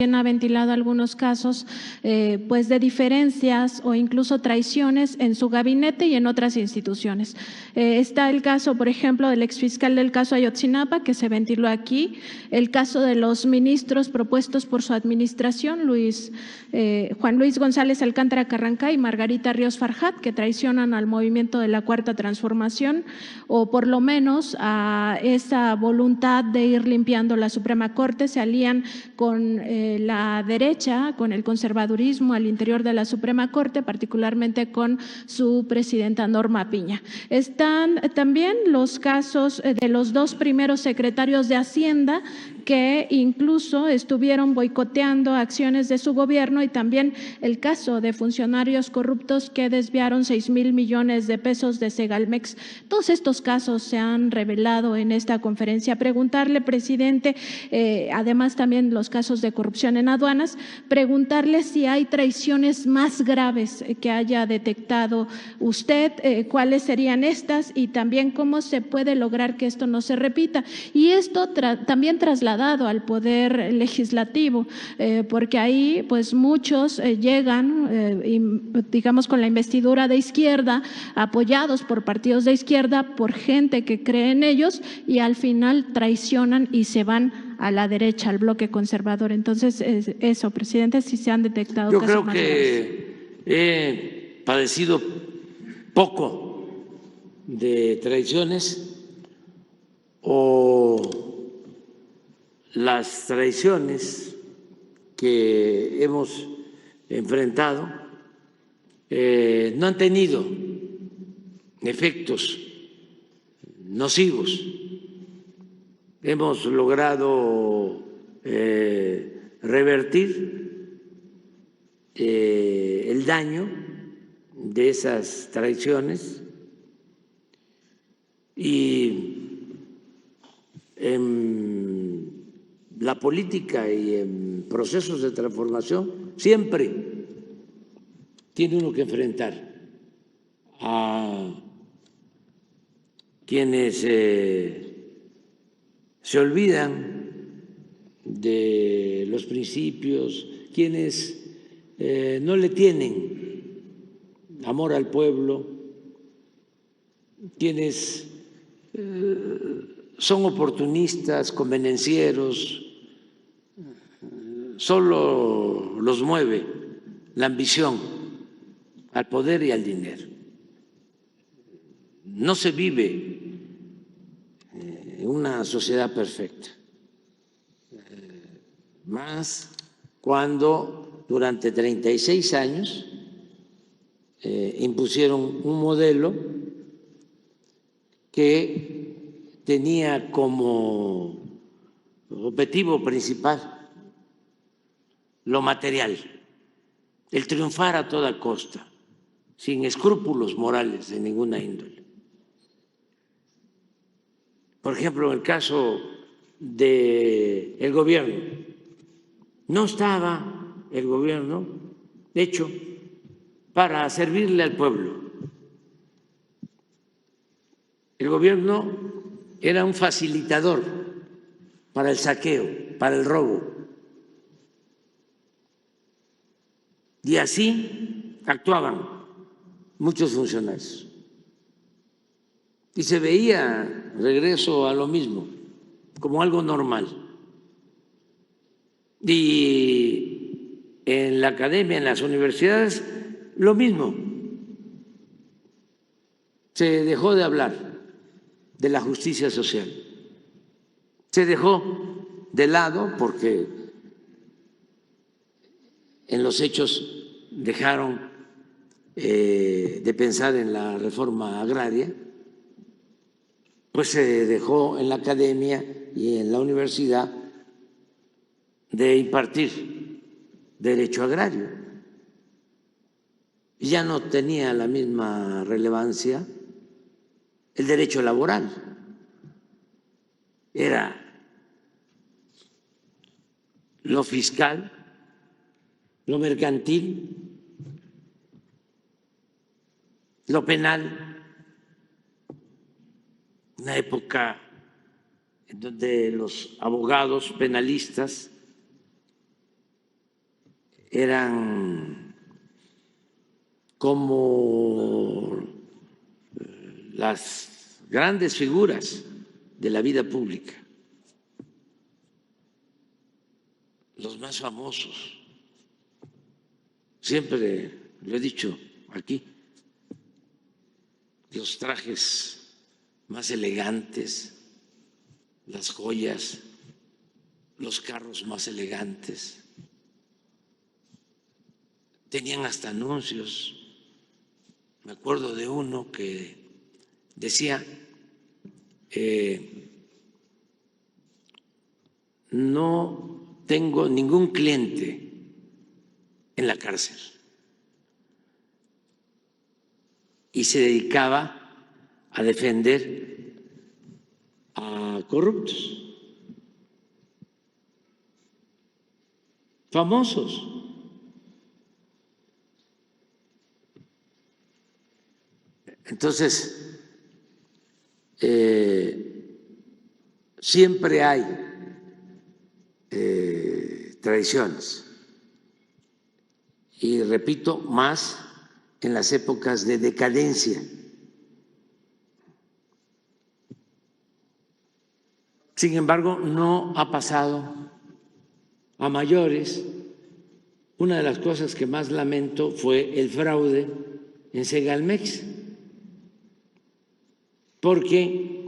ha ventilado algunos casos pues de diferencias o incluso traiciones en su gabinete y en otras instituciones. Está el caso, por ejemplo, del exfiscal del caso Ayotzinapa, que se ventiló aquí, el caso de los ministros propuestos por su administración, Juan Luis González Alcántara Carrancá y Margarita Ríos Farjat, que traicionan al movimiento de la Cuarta Transformación, o por lo menos a esa voluntad de ir limpiando la Suprema Corte, se alían con la derecha, con el conservadurismo al interior de la Suprema Corte, particularmente con su presidenta Norma Piña. Están también los casos de los dos primeros secretarios de Hacienda que incluso estuvieron boicoteando acciones de su gobierno, y también el caso de funcionarios corruptos que desviaron 6,000 millones de pesos de Segalmex. Todos estos casos se han revelado en esta conferencia. Preguntarle, presidente, además también los casos de corrupción en aduanas, preguntarle si hay traiciones más graves que haya detectado usted, cuáles serían estas, y también cómo se puede lograr que esto no se repita. Y esto también trasladado al Poder Legislativo, porque ahí pues muchos llegan, digamos, con la investidura de izquierda, apoyados por partidos de izquierda, por gente que cree en ellos, y al final traicionan y se van a la derecha, al bloque conservador. Entonces, eso, presidente, si se han detectado Yo casos creo más que he padecido poco de traiciones, o las traiciones que hemos enfrentado no han tenido efectos nocivos. Hemos logrado revertir el daño de esas traiciones, y en la política y en procesos de transformación siempre tiene uno que enfrentar a quienes se olvidan de los principios, quienes no le tienen amor al pueblo, quienes son oportunistas, convenencieros, solo los mueve la ambición al poder y al dinero. No se vive en una sociedad perfecta, más cuando durante 36 años impusieron un modelo que tenía como objetivo principal lo material, el triunfar a toda costa, sin escrúpulos morales de ninguna índole. Por ejemplo, en el caso del gobierno, no estaba el gobierno hecho para servirle al pueblo. El gobierno era un facilitador para el saqueo, para el robo. Y así actuaban muchos funcionarios. Y se veía regreso a lo mismo, como algo normal. Y en la academia, en las universidades, lo mismo. Se dejó de hablar de la justicia social. Se dejó de lado porque en los hechos dejaron de pensar en la reforma agraria, pues se dejó en la academia y en la universidad de impartir derecho agrario. Y ya no tenía la misma relevancia el derecho laboral. Era lo fiscal, lo mercantil, lo penal. Una época en donde los abogados penalistas eran como las grandes figuras de la vida pública, los más famosos. Siempre lo he dicho aquí, los trajes más elegantes, las joyas, los carros más elegantes, tenían hasta anuncios. Me acuerdo de uno que decía, no tengo ningún cliente en la cárcel, y se dedicaba a defender a corruptos, famosos. Entonces, siempre hay tradiciones, y repito, más en las épocas de decadencia. Sin embargo, no ha pasado a mayores. Una de las cosas que más lamento fue el fraude en Segalmex, porque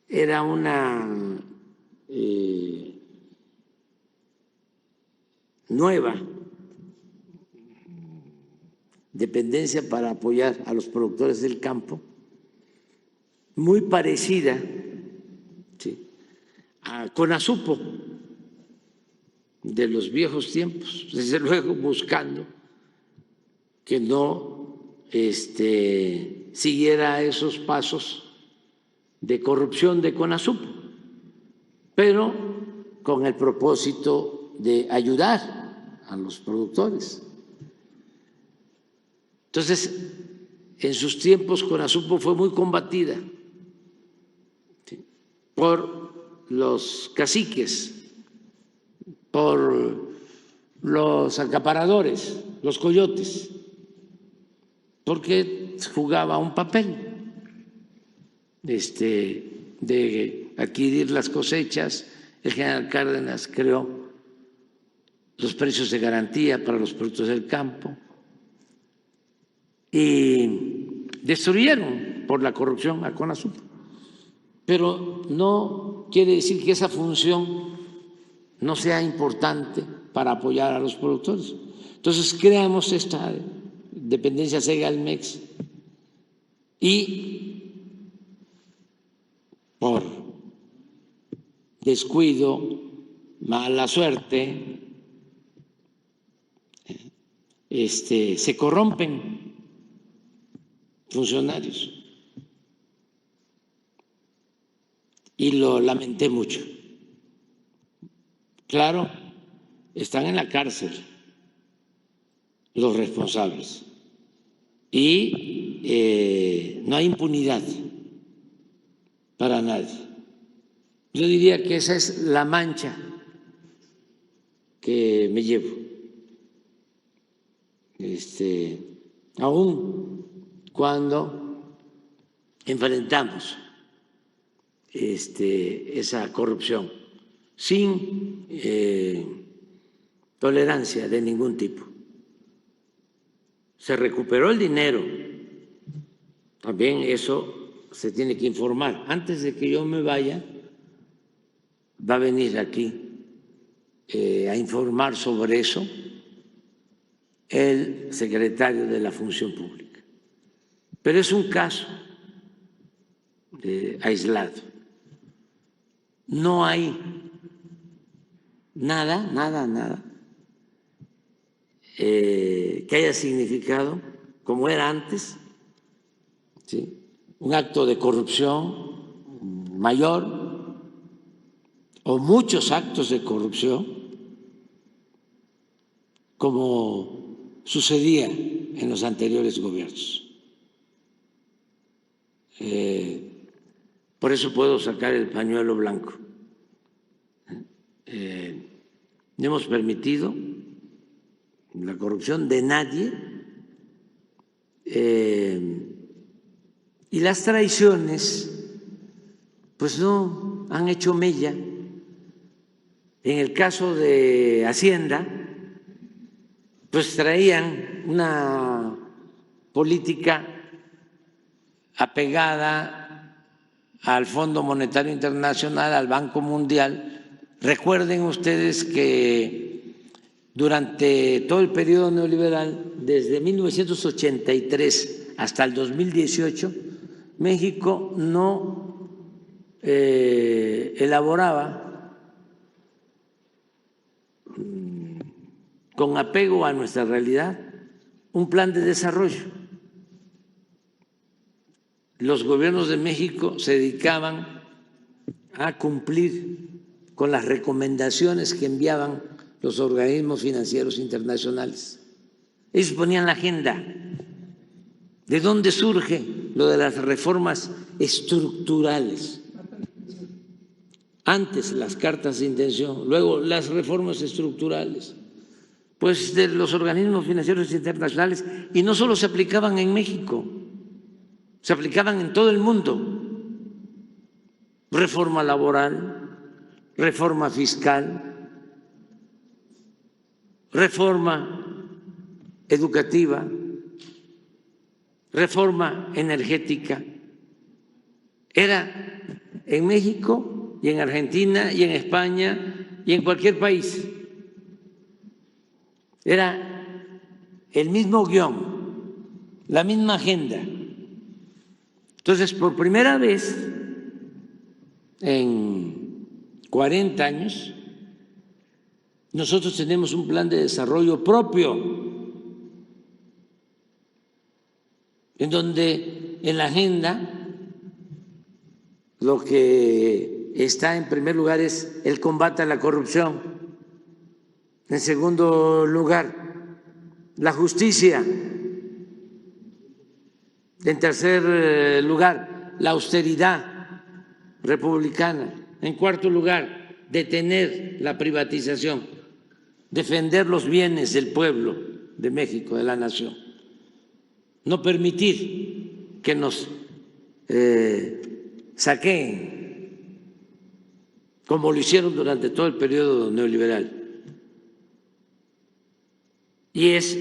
era una nueva dependencia para apoyar a los productores del campo, muy parecida, ¿sí?, a Conasupo de los viejos tiempos, desde luego buscando que no siguiera esos pasos de corrupción de Conasupo, pero con el propósito de ayudar a los productores. Entonces, en sus tiempos Conasupo fue muy combatida, ¿sí?, por los caciques, por los acaparadores, los coyotes, porque jugaba un papel de adquirir las cosechas. El general Cárdenas creó los precios de garantía para los productos del campo y destruyeron por la corrupción a Conasupo. Pero no quiere decir que esa función no sea importante para apoyar a los productores. Entonces creamos esta dependencia Segalmex y por descuido, mala suerte, se corrompen funcionarios, y lo lamenté mucho. Claro, están en la cárcel los responsables y no hay impunidad para nadie. Yo diría que esa es la mancha que me llevo. Aún cuando enfrentamos esa corrupción sin tolerancia de ningún tipo. Se recuperó el dinero, también eso se tiene que informar. Antes de que yo me vaya, va a venir aquí a informar sobre eso el secretario de la Función Pública. Pero es un caso aislado. No hay nada que haya significado, como era antes, ¿sí?, un acto de corrupción mayor o muchos actos de corrupción, como sucedía en los anteriores gobiernos. Por eso puedo sacar el pañuelo blanco no hemos permitido la corrupción de nadie, y las traiciones pues no han hecho mella. En el caso de Hacienda, pues traían una política apegada al Fondo Monetario Internacional, al Banco Mundial. Recuerden ustedes que durante todo el periodo neoliberal, desde 1983 hasta el 2018, México no elaboraba con apego a nuestra realidad un plan de desarrollo. Los gobiernos de México se dedicaban a cumplir con las recomendaciones que enviaban los organismos financieros internacionales. Ellos ponían la agenda. ¿De dónde surge lo de las reformas estructurales? Antes las cartas de intención, luego las reformas estructurales, pues de los organismos financieros internacionales, y no solo se aplicaban en México, se aplicaban en todo el mundo. Reforma laboral, reforma fiscal, reforma educativa, reforma energética. Era en México y en Argentina y en España y en cualquier país. Era el mismo guión, la misma agenda. Entonces, por primera vez en 40 años, nosotros tenemos un plan de desarrollo propio, en donde en la agenda lo que está en primer lugar es el combate a la corrupción, en segundo lugar la justicia, en tercer lugar la austeridad republicana, en cuarto lugar detener la privatización, defender los bienes del pueblo de México, de la nación, no permitir que nos saqueen como lo hicieron durante todo el periodo neoliberal. Y es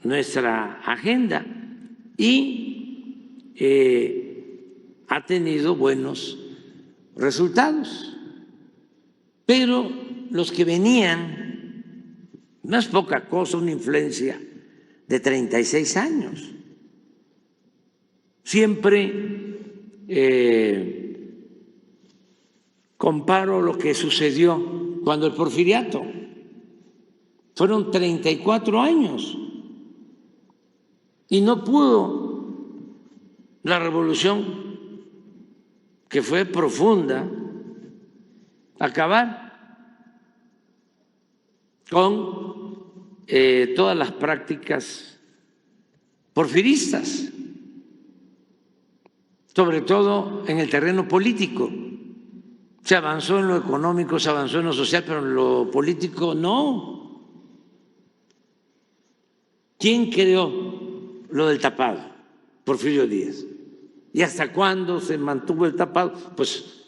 nuestra agenda y ha tenido buenos resultados. Pero los que venían, no es poca cosa, una influencia de 36 años. Siempre comparo lo que sucedió cuando el Porfiriato. Fueron 34 años y no pudo la revolución, que fue profunda, acabar con todas las prácticas porfiristas, sobre todo en el terreno político. Se avanzó en lo económico, se avanzó en lo social, pero en lo político no. ¿Quién creó lo del tapado? Porfirio Díaz. ¿Y hasta cuándo se mantuvo el tapado? Pues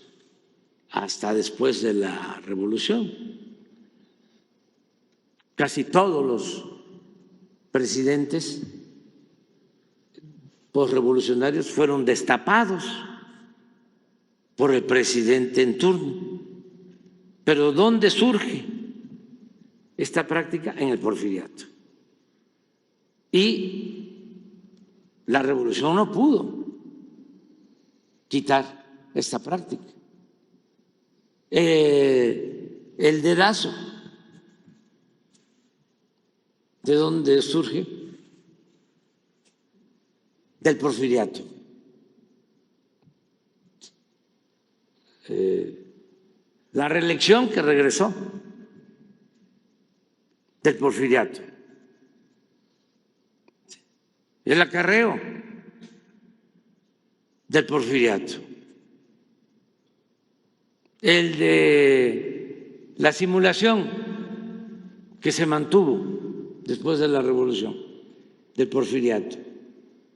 hasta después de la revolución. Casi todos los presidentes posrevolucionarios fueron destapados por el presidente en turno. Pero ¿dónde surge esta práctica? En el porfiriato. Y la revolución no pudo quitar esta práctica. El dedazo, ¿de dónde surge? Del porfiriato. La reelección que regresó del porfiriato. El acarreo del porfiriato. El de la simulación que se mantuvo después de la revolución, del porfiriato,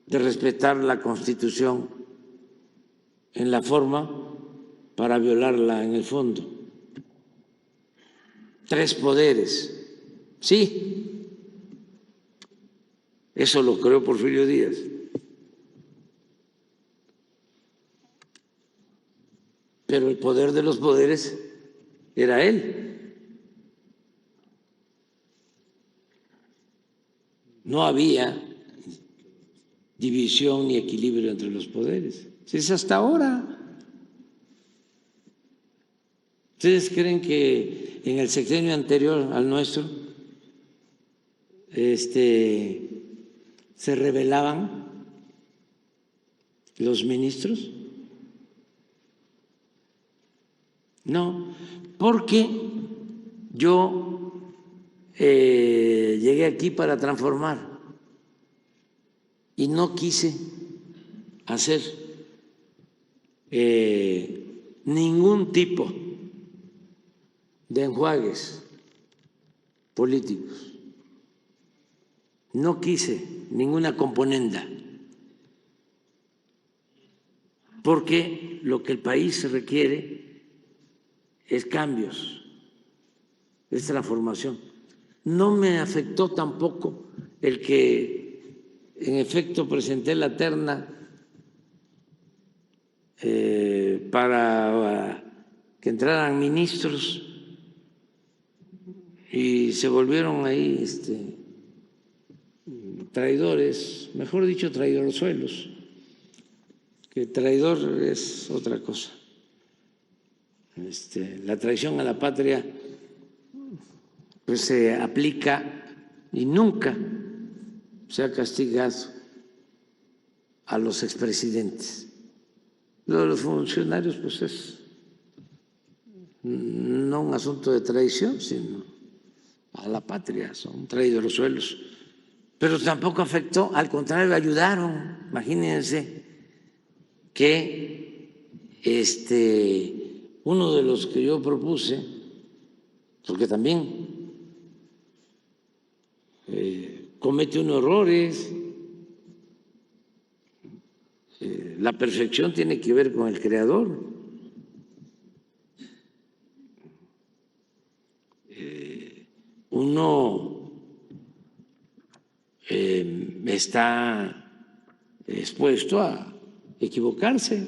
de respetar la Constitución en la forma para violarla en el fondo. 3 poderes, sí, eso lo creó Porfirio Díaz. Pero el poder de los poderes era él. No había división ni equilibrio entre los poderes. Es hasta ahora. ¿Ustedes creen que en el sexenio anterior al nuestro se rebelaban los ministros? No, porque yo llegué aquí para transformar y no quise hacer ningún tipo de enjuagues políticos. No quise ninguna componenda, porque lo que el país requiere es cambios, es transformación. No me afectó tampoco el que en efecto presenté la terna para que entraran ministros y se volvieron ahí traidores, mejor dicho, traidorzuelos, que traidor es otra cosa. La traición a la patria pues se aplica y nunca se ha castigado a los expresidentes. Lo de los funcionarios pues es no un asunto de traición, sino a la patria, son traidorzuelos. Pero tampoco afectó, al contrario, ayudaron. Imagínense que uno de los que yo propuse, porque también comete unos errores, la perfección tiene que ver con el creador. Uno está expuesto a equivocarse.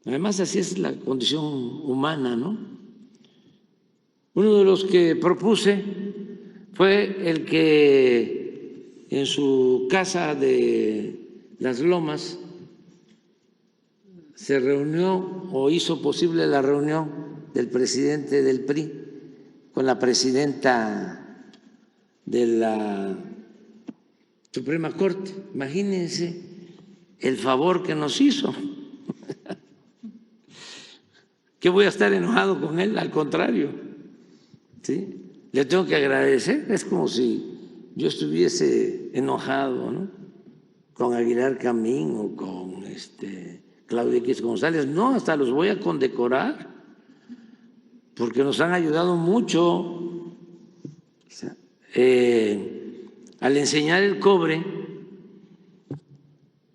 Además, así es la condición humana, ¿no? Uno de los que propuse fue el que en su casa de Las Lomas se reunió o hizo posible la reunión del presidente del PRI con la presidenta de la Suprema Corte. Imagínense el favor que nos hizo. ¿Qué voy a estar enojado con él? Al contrario, ¿sí? Le tengo que agradecer. Es como si yo estuviese enojado, ¿no?, con Aguilar Camín o con Claudia X González. No, hasta los voy a condecorar porque nos han ayudado mucho. O sea, al enseñar el cobre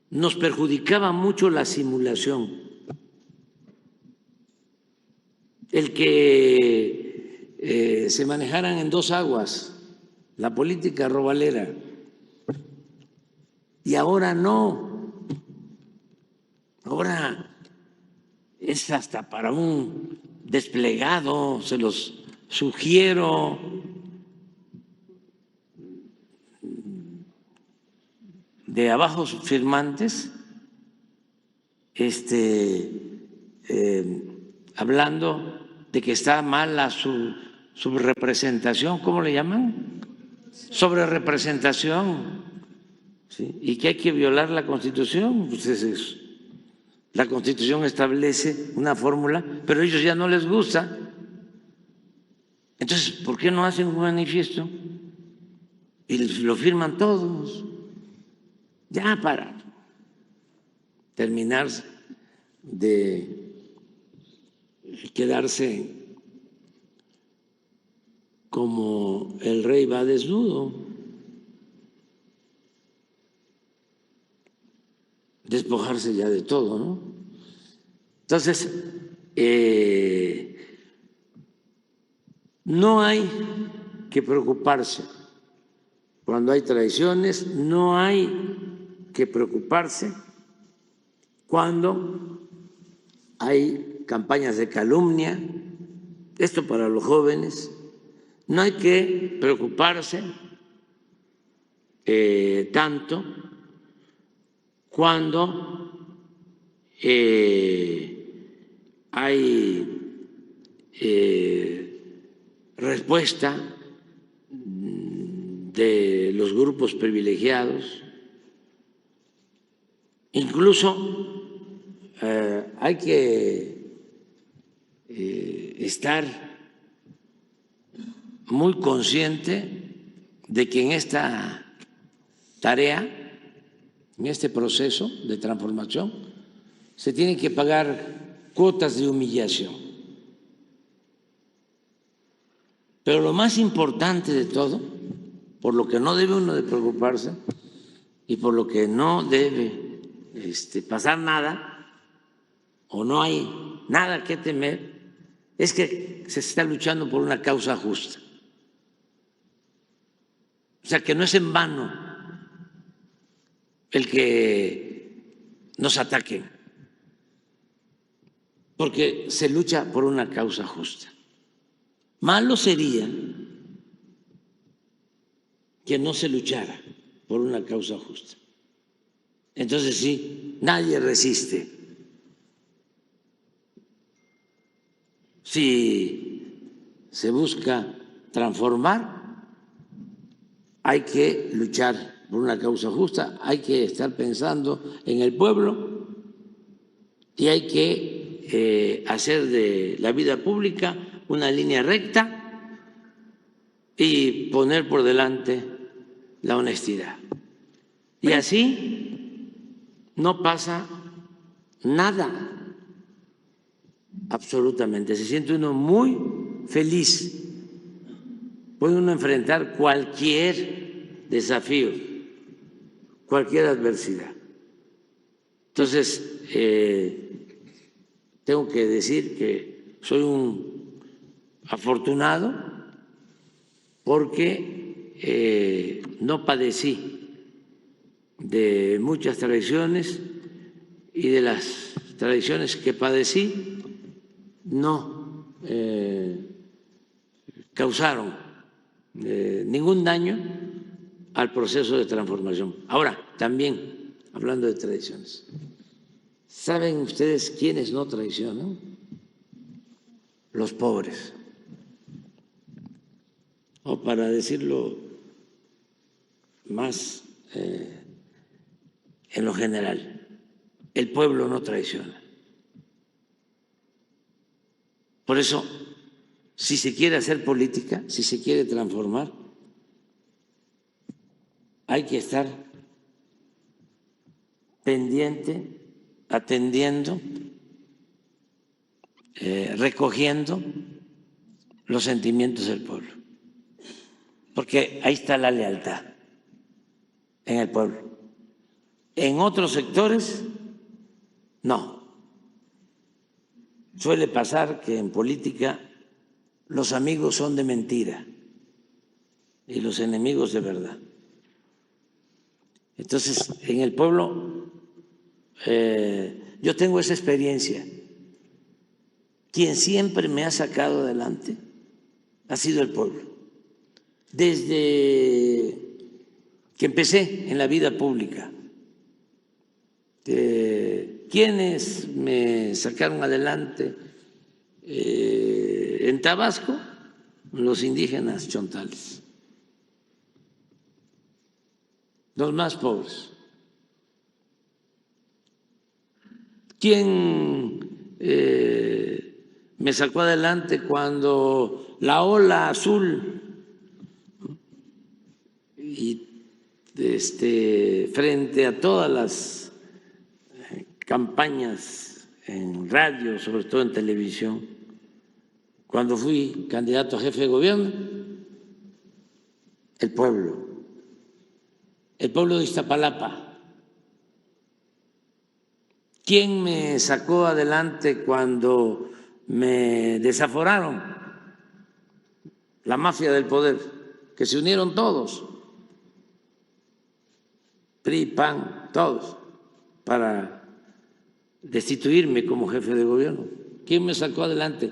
nos perjudicaba mucho la simulación. El que se manejaran en 2 aguas, la política robalera, y ahora no. Ahora es hasta para un desplegado, se los sugiero. De abajo firmantes, hablando de que está mala su subrepresentación, ¿cómo le llaman? Sobrerepresentación, ¿sí? Y que hay que violar la Constitución. Pues la Constitución establece una fórmula, pero a ellos ya no les gusta. Entonces, ¿por qué no hacen un manifiesto y lo firman todos? Ya para terminar de quedarse como el rey va desnudo, despojarse ya de todo, ¿no? Entonces, no hay que preocuparse cuando hay traiciones, no hay que preocuparse cuando hay campañas de calumnia, esto para los jóvenes, no hay que preocuparse tanto cuando hay respuesta de los grupos privilegiados, incluso hay que estar muy consciente de que en esta tarea, en este proceso de transformación, se tienen que pagar cuotas de humillación. Pero lo más importante de todo, por lo que no debe uno de preocuparse y por lo que no debe pasar nada o no hay nada que temer, es que se está luchando por una causa justa. O sea, que no es en vano el que nos ataquen, porque se lucha por una causa justa. Malo sería que no se luchara por una causa justa. Entonces sí, nadie resiste. Si se busca transformar, hay que luchar por una causa justa, hay que estar pensando en el pueblo y hay que hacer de la vida pública una línea recta y poner por delante la honestidad. Y así no pasa nada, absolutamente. Se siente uno muy feliz. Puede uno enfrentar cualquier desafío, cualquier adversidad. Entonces, tengo que decir que soy un afortunado porque no padecí de muchas traiciones y de las traiciones que padecí no causaron ningún daño al proceso de transformación. Ahora, también, hablando de traiciones, ¿saben ustedes quiénes no traicionan? Los pobres. O para decirlo más en lo general, el pueblo no traiciona. Por eso, si se quiere hacer política, si se quiere transformar, hay que estar pendiente, atendiendo, recogiendo los sentimientos del pueblo, porque ahí está la lealtad en el pueblo. En otros sectores, no. Suele pasar que en política los amigos son de mentira y los enemigos de verdad. Entonces, en el pueblo, yo tengo esa experiencia. Quien siempre me ha sacado adelante ha sido el pueblo. Desde que empecé en la vida pública, ¿quiénes me sacaron adelante en Tabasco? Los indígenas chontales, los más pobres. ¿Quién me sacó adelante cuando la ola azul y frente a todas las campañas en radio, sobre todo en televisión, cuando fui candidato a jefe de gobierno, el pueblo de Iztapalapa. ¿Quién me sacó adelante cuando me desaforaron? La mafia del poder, que se unieron todos, PRI, PAN, todos, para destituirme como jefe de gobierno. ¿Quién me sacó adelante?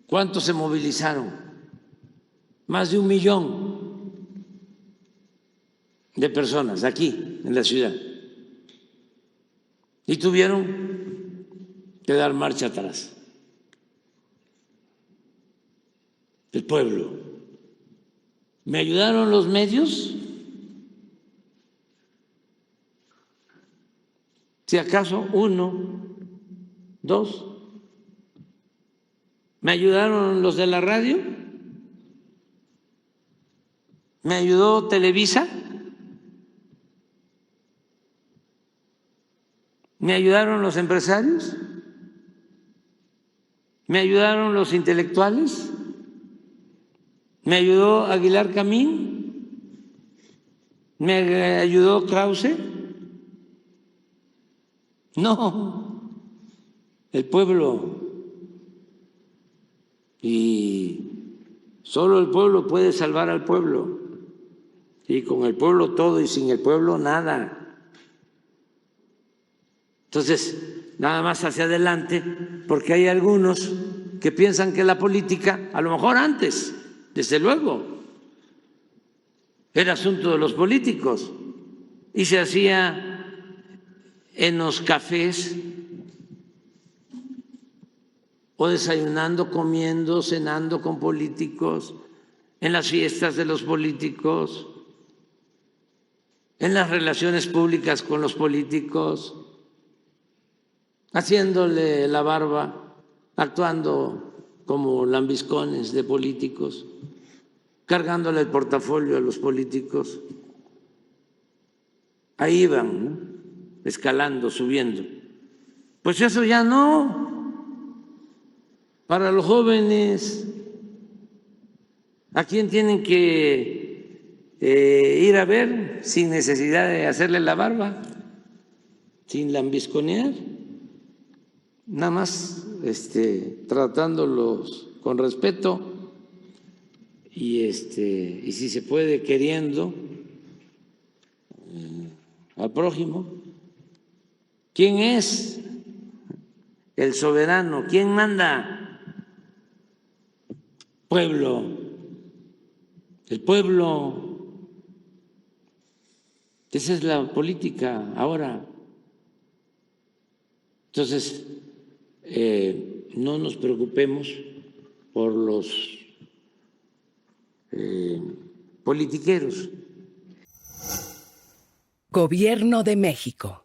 ¿Cuántos se movilizaron? Más de 1 millón de personas aquí en la ciudad. Y tuvieron que dar marcha atrás. El pueblo. ¿Me ayudaron los medios? Si acaso 1, 2. ¿Me ayudaron los de la radio? ¿Me ayudó Televisa? ¿Me ayudaron los empresarios? ¿Me ayudaron los intelectuales? ¿Me ayudó Aguilar Camín? ¿Me ayudó Krause? No, el pueblo. Y solo el pueblo puede salvar al pueblo. Y con el pueblo todo y sin el pueblo nada. Entonces, nada más hacia adelante, porque hay algunos que piensan que la política, a lo mejor antes, desde luego, era asunto de los políticos y se hacía en los cafés o desayunando, comiendo, cenando con políticos, en las fiestas de los políticos, en las relaciones públicas con los políticos, haciéndole la barba, actuando como lambiscones de políticos, cargándole el portafolio a los políticos. Ahí iban, ¿no? Escalando, subiendo. Pues eso ya no. Para los jóvenes, ¿a quién tienen que ir a ver sin necesidad de hacerle la barba, sin lambisconear? Nada más tratándolos con respeto y si se puede queriendo al prójimo. ¿Quién es el soberano? ¿Quién manda? Pueblo, el pueblo. Esa es la política ahora. Entonces, no nos preocupemos por los politiqueros. Gobierno de México.